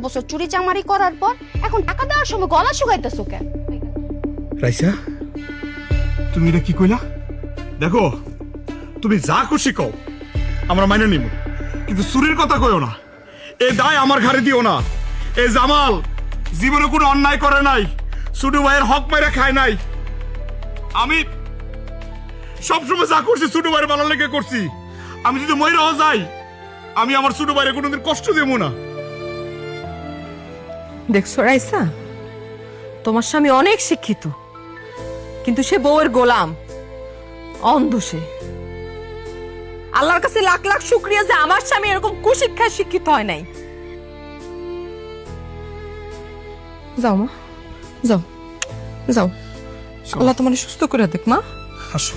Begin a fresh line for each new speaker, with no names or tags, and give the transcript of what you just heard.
বছর চুরি চামারি করার পর এখন টাকা দেওয়ার সময় গলা শুকাইতেছো কেন?
রাইসা, তুমি এটা কি কইলা? দেখো, তুমি যা খুশি কও আমরা মাইনে নিব, কিন্তু চুরির কথা কইও না। এই দায় আমার ঘাড়ে দিও না। এই জামাল জীবনে কোনো অন্যায় করে নাই, ছোট ভাইয়ের হক মাইরা খায় নাই। আমি সবসময় যা করছি ছোট ভাইয়ের ভালো লেগে করছি। আমি যদি মইরাও যাই, আমি আমার ছোট ভাইয়ের কোনোদিন কষ্ট দেবো না।
দেখছো রাইসা, তোমার স্বামী অনেক শিক্ষিত, কিন্তু সে বউয়ের গোলাম, অন্ধ সে। আল্লাহর কাছে লাখ লাখ শুকরিয়া যে আমার স্বামী এরকম কুশিক্ষায় শিক্ষিত হয় নাই। যাও মা, যাও যাও, আল্লাহ তোমার সুস্থ করে দেখ মা।
আসো।